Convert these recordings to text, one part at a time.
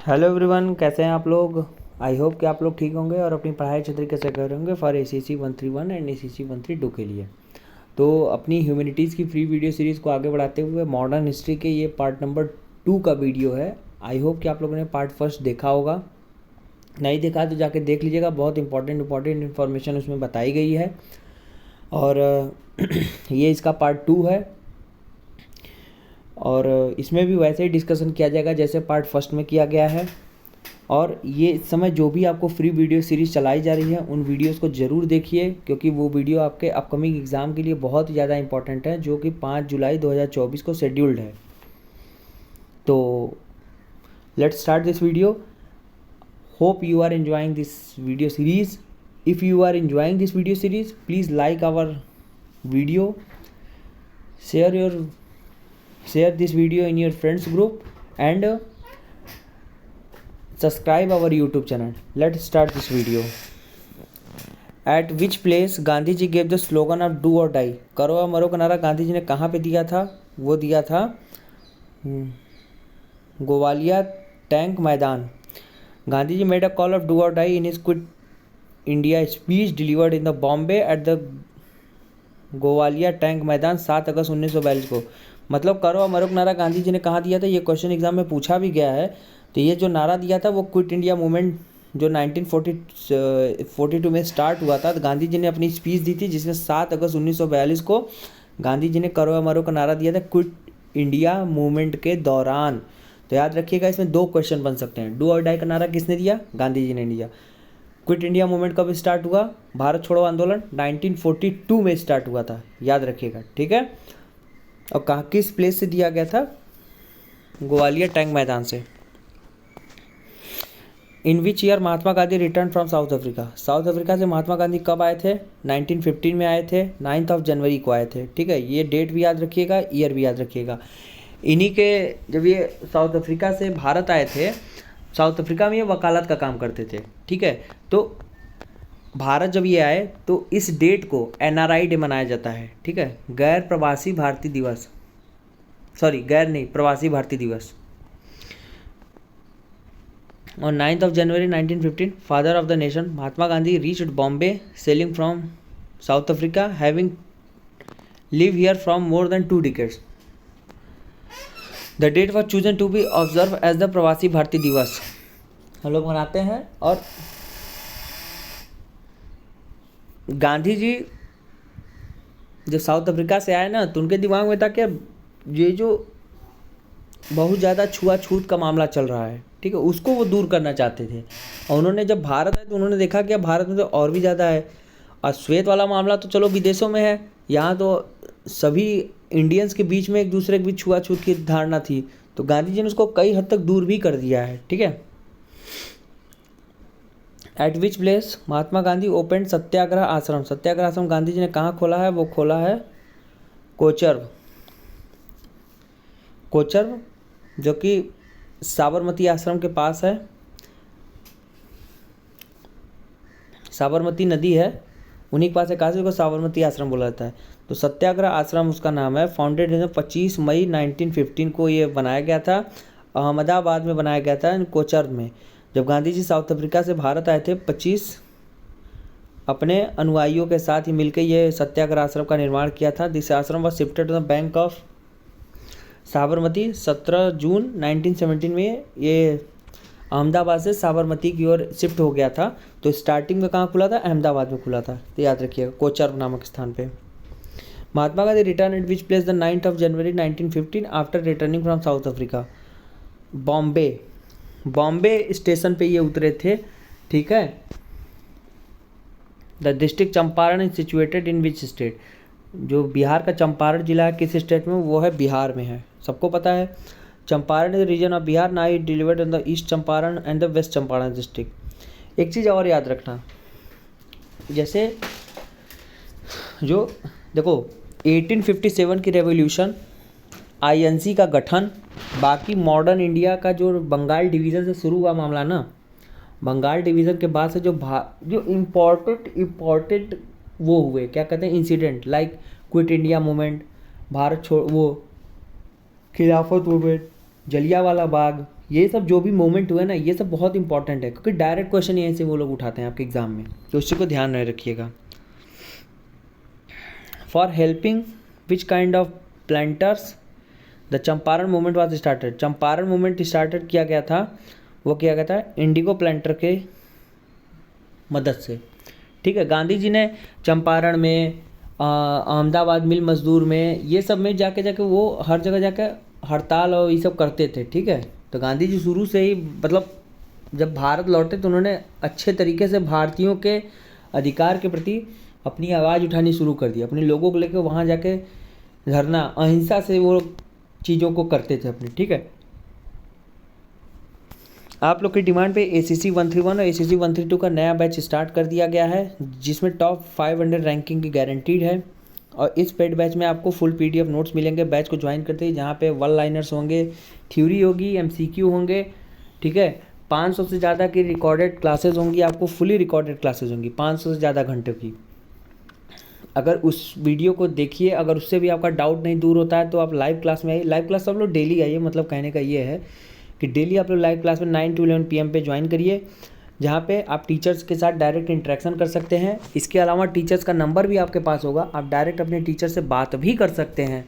Hello everyone, कैसे हैं आप लोग। आई होप कि आप लोग ठीक होंगे और अपनी पढ़ाई अच्छे तरीके से कर रहे होंगे फॉर ACC 131 एंड ACC 132 के लिए। तो अपनी ह्यूमैनिटीज़ की फ्री वीडियो सीरीज़ को आगे बढ़ाते हुए मॉडर्न हिस्ट्री के ये पार्ट नंबर 2 का वीडियो है। आई होप कि आप लोगों ने पार्ट फर्स्ट देखा होगा। नहीं देखा तो जाके देख लीजिएगा, बहुत इंपॉर्टेंट इन्फॉर्मेशन उसमें बताई गई है। और ये इसका पार्ट 2 है और इसमें भी वैसे ही डिस्कशन किया जाएगा जैसे पार्ट फर्स्ट में किया गया है। और ये इस समय जो भी आपको फ्री वीडियो सीरीज़ चलाई जा रही है उन वीडियोस को ज़रूर देखिए, क्योंकि वो वीडियो आपके अपकमिंग एग्ज़ाम के लिए बहुत ही ज़्यादा इंपॉर्टेंट है, जो कि 5 जुलाई 2024 को शेड्यूल्ड है। तो let's start this video. Hope you are enjoying this video series. If you are enjoying this video series, please like our video, share this video in your friends group and subscribe our YouTube channel. Let's start this video. At which place Gandhi ji gave the slogan of do or die? करो या मरो का नारा गांधी जी ने कहाँ पे दिया था? वो दिया था गोवालिया टैंक मैदान। Gandhi ji made a call of do or die in his quit India speech delivered in the Bombay at the Gowalia tank मैदान 7 अगस्त 1942 को। मतलब करो और मरो का नारा गांधी जी ने कहाँ दिया था, ये क्वेश्चन एग्जाम में पूछा भी गया है। तो ये जो नारा दिया था वो क्विट इंडिया मूवमेंट जो 1942 में स्टार्ट हुआ था। तो गांधी जी ने अपनी स्पीच दी थी जिसमें 7 अगस्त 1942 को गांधी जी ने करो या मरो का नारा दिया था क्विट इंडिया मूवमेंट के दौरान। तो याद रखिएगा, इसमें 2 क्वेश्चन बन सकते हैं। डू और डाई का नारा किसने दिया? गांधी जी ने दिया। क्विट इंडिया मूवमेंट कब स्टार्ट हुआ? भारत छोड़ो आंदोलन 1942 में स्टार्ट हुआ था, याद रखिएगा, ठीक है। और कहाँ किस प्लेस से दिया गया था? ग्वालियर टैंक मैदान से। In which year Mahatma Gandhi return from south Africa? South Africa से महात्मा गांधी कब आए थे? 1915 में आए थे, 9 जनवरी को आए थे, ठीक है। ये डेट भी याद रखिएगा, ईयर भी याद रखिएगा। इन्हीं के जब ये साउथ अफ्रीका से भारत आए थे, साउथ अफ्रीका में ये वकालत का काम करते थे, ठीक है। तो भारत जब ये आए तो इस डेट को NRI डे मनाया जाता है, ठीक है, गैर प्रवासी भारतीय दिवस। प्रवासी भारतीय दिवस। और 9 जनवरी 1915 father of the nation Mahatma Gandhi reached Bombay sailing from south Africa having live here from more than 2 decades. The date was chosen to be observe as the Pravasi Bharatiya दिवस। हम लोग मनाते हैं। और गांधी जी जब साउथ अफ्रीका से आए ना, तो उनके दिमाग में था कि ये जो बहुत ज़्यादा छुआछूत का मामला चल रहा है, ठीक है, उसको वो दूर करना चाहते थे। और उन्होंने जब भारत आए तो उन्होंने देखा कि भारत में तो और भी ज़्यादा है। और श्वेत वाला मामला तो चलो विदेशों में है, यहाँ तो सभी इंडियंस के बीच में एक दूसरे के बीच छुआछूत की धारणा थी। तो गांधी जी ने उसको कई हद तक दूर भी कर दिया है, ठीक है। At which place Mahatma Gandhi open Satyagraha Ashram? Satyagraha आश्रम गांधी जी ने कहाँ खोला है? वो खोला है कोचरब, जो कि साबरमती आश्रम के पास है। साबरमती नदी है, उन्हीं के पास एक आश्रम को साबरमती आश्रम बोला जाता है। तो सत्याग्रह आश्रम उसका नाम है। फाउंडेड 25 मई 1915 को ये बनाया गया था। अहमदाबाद में बनाया गया था, कोचरब में। जब गांधी जी साउथ अफ्रीका से भारत आए थे, 25 अपने अनुयायियों के साथ ही मिलकर ये सत्याग्रह आश्रम का निर्माण किया था। This ashram was shifted to the bank of Sabarmati 17 June 1917 में। ये अहमदाबाद से साबरमती की ओर शिफ्ट हो गया था। तो स्टार्टिंग में कहाँ खुला था? अहमदाबाद में खुला था, तो याद रखिएगा, कोचरब नामक स्थान पे। Mahatma Gandhi return at which place the 9 January 1915 after returning from south Africa? Bombay station पे ये उतरे थे, ठीक है। The district Champaran is situated in which state? जो बिहार का चंपारण जिला है, किस स्टेट में? वो है बिहार में है, सबको पता है। Champaran is the region of Bihar, now it delivered in the east Champaran and the west Champaran district. एक चीज़ और याद रखना, जैसे जो देखो 1857 की रेवोल्यूशन, INC का गठन, बाकी मॉडर्न इंडिया का जो बंगाल डिवीज़न से शुरू हुआ मामला ना, बंगाल डिवीज़न के बाद से जो इम्पोर्टेंट वो हुए, क्या कहते हैं, incident, like quit India movement, Bharat छोड़, वो खिलाफत मूवमेंट, जलियांवाला बाग, ये सब जो भी मोमेंट हुए ना, ये सब बहुत इंपॉर्टेंट है, क्योंकि डायरेक्ट क्वेश्चन यहीं से वो लोग उठाते हैं आपके एग्जाम में, तो उस चीज़ को ध्यान में रखिएगा। For helping which kind of planters the Champaran movement was started. Champaran movement started किया गया था, वो किया गया था इंडिगो प्लांटर के मदद से, ठीक है। गांधी जी ने चंपारण में, अहमदाबाद मिल मजदूर में, ये सब में जाके वो हर जगह जाके हड़ताल और ये सब करते थे, ठीक है। तो गांधी जी शुरू से ही, मतलब जब भारत लौटे तो उन्होंने अच्छे तरीके से भारतीयों के अधिकार के प्रति अपनी आवाज़ उठानी शुरू कर दी, अपने लोगों को लेकर वहाँ जाके धरना, अहिंसा से वो चीज़ों को करते थे अपने, ठीक है। आप लोग की डिमांड पे ACC 131 और ACC 132 का नया बैच स्टार्ट कर दिया गया है, जिसमें टॉप 500 रैंकिंग की गारंटीड है। और इस पेड बैच में आपको फुल PDF नोट्स मिलेंगे बैच को ज्वाइन करते ही, जहाँ पे 1 लाइनर्स होंगे, थ्योरी होगी, MCQ होंगे, ठीक है। 500 से ज़्यादा की रिकॉर्डेड क्लासेज होंगी, आपको फुली रिकॉर्डेड क्लासेज होंगी 500 से ज़्यादा घंटे की। अगर उस वीडियो को देखिए, अगर उससे भी आपका डाउट नहीं दूर होता है तो आप लाइव क्लास में आइए। लाइव क्लास सब लोग डेली आइए, मतलब कहने का ये है कि डेली आप लोग लाइव क्लास में 9 to 11 PM पे ज्वाइन करिए, जहाँ पे आप टीचर्स के साथ डायरेक्ट इंटरेक्शन कर सकते हैं। इसके अलावा टीचर्स का नंबर भी आपके पास होगा, आप डायरेक्ट अपने टीचर से बात भी कर सकते हैं।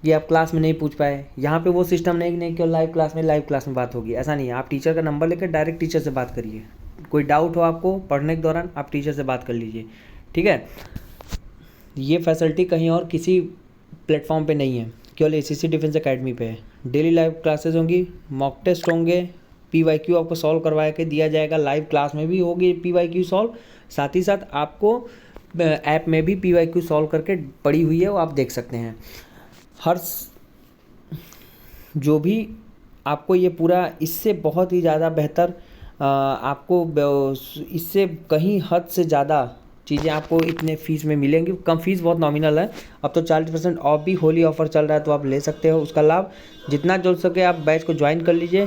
ये आप क्लास में नहीं पूछ पाए, यहाँ पे वो सिस्टम नहीं कि लाइव क्लास में बात होगी, ऐसा नहीं है। आप टीचर का नंबर लेकर डायरेक्ट टीचर से बात करिए। कोई डाउट हो आपको पढ़ने के दौरान, आप टीचर से बात कर लीजिए, ठीक है। ये फैसिलिटी कहीं और किसी प्लेटफॉर्म पे नहीं है, केवल ACC डिफेंस एकेडमी पे है। डेली लाइव क्लासेस होंगी, मॉक टेस्ट होंगे, PYQ आपको सॉल्व करवा के दिया जाएगा, लाइव क्लास में भी होगी PYQ सॉल्व, साथ ही साथ आपको ऐप में भी PYQ सॉल्व करके पड़ी हुई है, वो आप देख सकते हैं। हर जो भी आपको ये पूरा इससे बहुत ही ज़्यादा बेहतर, आपको इससे कहीं हद से ज़्यादा चीज़ें आपको इतने फ़ीस में मिलेंगी। कम फीस बहुत नॉमिनल है, अब तो 40% ऑफ भी होली ऑफ़र चल रहा है, तो आप ले सकते हो उसका लाभ। जितना जल्द सके आप बैच को ज्वाइन कर लीजिए,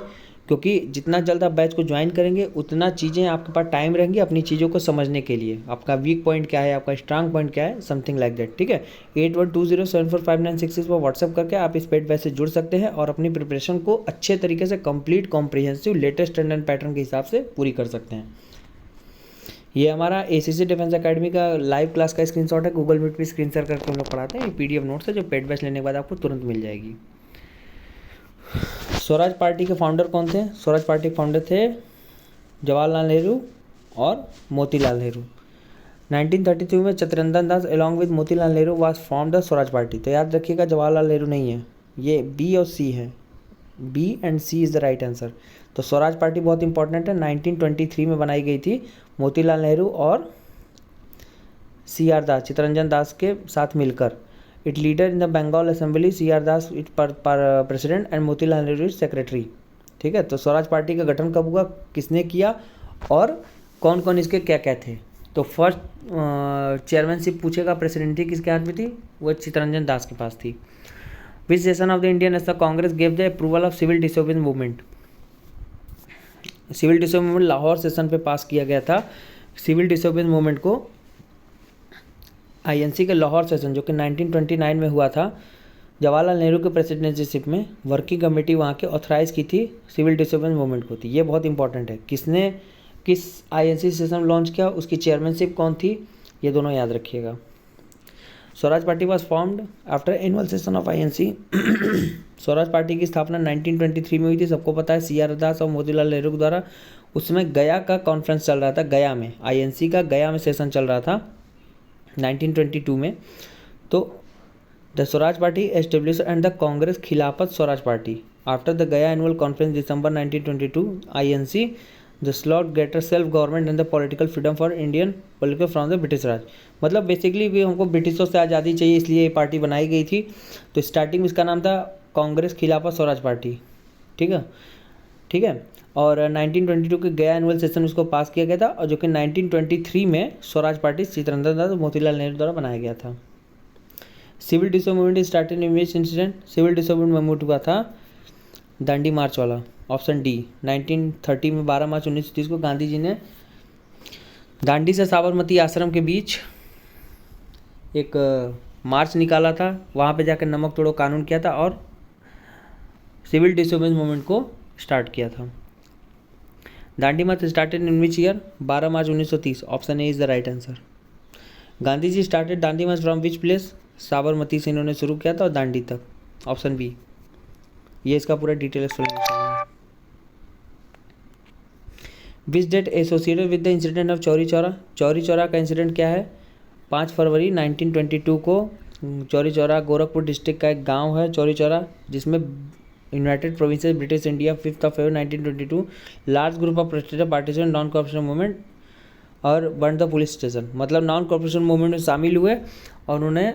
क्योंकि जितना जल्द आप बैच को ज्वाइन करेंगे उतना चीज़ें आपके पास टाइम रहेंगी अपनी चीज़ों को समझने के लिए। आपका वीक पॉइंट क्या है, आपका स्ट्रांग पॉइंट क्या है, समथिंग लाइक दैट, ठीक है। 8120745966 पर व्हाट्सअप करके आप इस पेड बैच से जुड़ सकते हैं और अपनी प्रिपरेशन को अच्छे तरीके से complete, comprehensive, latest trend and pattern के हिसाब से पूरी कर सकते हैं। ये हमारा ACC डिफेंस एकेडमी का लाइव क्लास का स्क्रीनशॉट है, गूगल मीट पे स्क्रीन शेयर करके हम लोग पढ़ाते हैं। ये PDF नोट्स है जो पेड बैच लेने के बाद आपको तुरंत मिल जाएगी। स्वराज पार्टी के फाउंडर कौन थे? स्वराज पार्टी के फाउंडर थे जवाहरलाल नेहरू और मोतीलाल नेहरू। 1932 में Chittaranjan Das along with Motilal Nehru was form the Swaraj party. तो याद रखिएगा जवाहरलाल नेहरू नहीं है, ये B और C है, B and C is the right answer. तो स्वराज पार्टी बहुत इंपॉर्टेंट है, 1923 में बनाई गई थी मोतीलाल नेहरू और CR दास, चितरंजन दास के साथ मिलकर। It leader in the Bengal assembly, CR Das it president and Motilal Nehru is secretary, ठीक है। तो स्वराज पार्टी का गठन कब हुआ, किसने किया और कौन कौन इसके क्या क्या थे? तो फर्स्ट चेयरमैनशिप पूछेगा, प्रेसिडेंटी किसके हाथ में थी? वो चितरंजन दास के पास थी। Which session of the Indian national Congress gave the approval of civil disobedience movement? Civil disobedience movement Lahore session पे पास किया गया था। सिविल डिसोबीडियंस मूवमेंट को INC के लाहौर सेशन, जो कि 1929 में हुआ था, जवाहरलाल नेहरू के प्रेसिडेंसीशिप में वर्किंग कमेटी वहाँ के ऑथराइज की थी सिविल डिसोबीडियंस मूवमेंट को थी। ये बहुत इंपॉर्टेंट है, किसने किस INC सेशन लॉन्च किया, उसकी चेयरमैनशिप कौन थी, ये दोनों याद रखिएगा। Swaraj party was formed after annual session of INC। Swaraj party की स्थापना 1923 में हुई थी, सबको पता है, CR दास और मोतीलाल नेहरू के द्वारा। उस समय गया का कॉन्फ्रेंस चल रहा था, गया में, INC का गया में सेशन चल रहा था 1922 में। तो the Swaraj party establish and the Congress Khilafat Swaraj party after the Gaya annual conference December 1922 INC the slot greater self government and the political freedom for Indian political from the British Raj. मतलब बेसिकली भी हमको ब्रिटिशों से आज़ादी चाहिए, इसलिए ये पार्टी बनाई गई थी। तो स्टार्टिंग में इसका नाम था कांग्रेस खिलाफत स्वराज पार्टी, ठीक है, ठीक है। और 1922 के गया एनुअल सेशन उसको पास किया गया था, और जो कि 1923 में स्वराज पार्टी चितरंजन दास मोतीलाल नेहरू द्वारा बनाया गया था। Civil disobedience started in which incident? Civil disobedience movement हुआ था दांडी मार्च वाला, ऑप्शन डी। 1930 में 12 मार्च 1930 को गांधी जी ने दांडी से साबरमती आश्रम के बीच एक मार्च निकाला था, वहाँ पे जाकर नमक तोड़ो कानून किया था और सिविल डिसोबीडियंस मूवमेंट को स्टार्ट किया था। Dandi march started in which year? 12 March 1930। Option A is the right answer. Gandhi ji started Dandi march from which place? Sabarmati से इन्होंने शुरू किया था और दांडी तक। Option B. ये इसका पूरा डिटेल एक्सप्लेनेशन है। Which date associated with the incident of Chauri Chaura? Chauri Chaura का इंसिडेंट क्या है? 5 फरवरी 1922 को चौरी चौरा गोरखपुर डिस्ट्रिक्ट का एक गांव है चौरी चौरा, जिसमें United provinces British India 5 February 1922 large group of protester participant non corporation movement और बर्न द पुलिस स्टेशन। मतलब नॉन कॉर्पोरेशन मूवमेंट में शामिल हुए और उन्होंने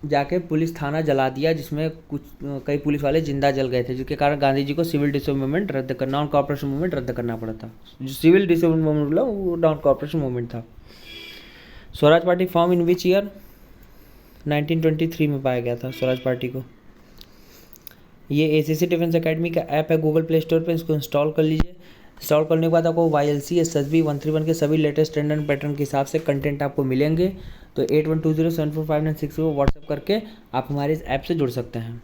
जाके पुलिस थाना जला दिया, जिसमें कई पुलिस वाले जिंदा जल गए थे, जिसके कारण गांधी जी को सिविल डिसोबेमेंट रद्द कर नॉन कॉर्पोरेशन मूवमेंट रद्द करना पड़ा था। जो सिविल डिसोबेमेंट मूवमेंट बोला वो नॉन कॉर्पोरेशन मूवमेंट था। Swaraj party form in which year? 1923 में पाया गया था स्वराज पार्टी को। ये एसीसी डिफेंस एकेडमी का ऐप है गूगल प्ले स्टोर पे, इसको इंस्टॉल कर लीजिए। इंस्टॉल करने के बाद आपको YLC SSB 131 के सभी लेटेस्ट स्टैंडर्ड पैटर्न के हिसाब से कंटेंट आपको मिलेंगे। तो 8120745960 को व्हाट्सएप करके आप हमारे इस ऐप से जुड़ सकते हैं।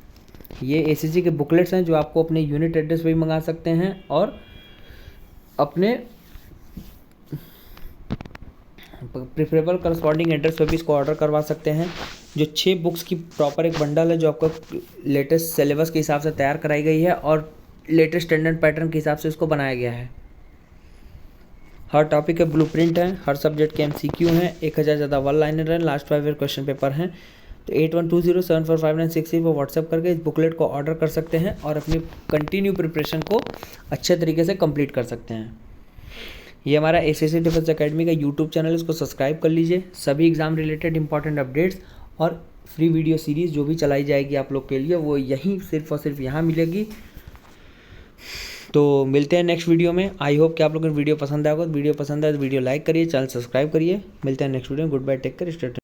ये ACC के बुकलेट्स हैं जो आपको अपने यूनिट एड्रेस पे भी मंगा सकते हैं और अपने प्रिफरेबल करस्पॉन्डिंग एड्रेस पे भी इसको ऑर्डर करवा सकते हैं। जो 6 बुक्स की प्रॉपर एक बंडल है जो आपको लेटेस्ट सिलेबस के हिसाब से तैयार कराई गई है और लेटेस्ट स्टैंडर्ड पैटर्न के हिसाब से इसको बनाया गया है। हर टॉपिक के ब्लूप्रिंट हैं, हर सब्जेक्ट के MCQ हैं, 1000 ज़्यादा वन लाइनर हैं, लास्ट 5 ईयर क्वेश्चन पेपर हैं। तो 8120745960 पर व्हाट्सएप करके इस बुकलेट को ऑर्डर कर सकते हैं और अपनी कंटिन्यू प्रिपरेशन को अच्छे तरीके से कंप्लीट कर सकते हैं। ये हमारा ACC डिफेंस एकेडमी का यूट्यूब चैनल है, इसको सब्सक्राइब कर लीजिए। सभी एग्ज़ाम रिलेटेड इंपॉर्टेंट अपडेट्स और फ्री वीडियो सीरीज़ जो भी चलाई जाएगी आप लोग के लिए वो यहीं सिर्फ और सिर्फ यहाँ मिलेगी। तो मिलते हैं नेक्स्ट वीडियो में। आई होप कि आप लोगों को वीडियो पसंद आएगा। वीडियो पसंद आए तो वीडियो लाइक करिए, चैनल सब्सक्राइब करिए। मिलते हैं नेक्स्ट वीडियो में। Good bye, take care, stay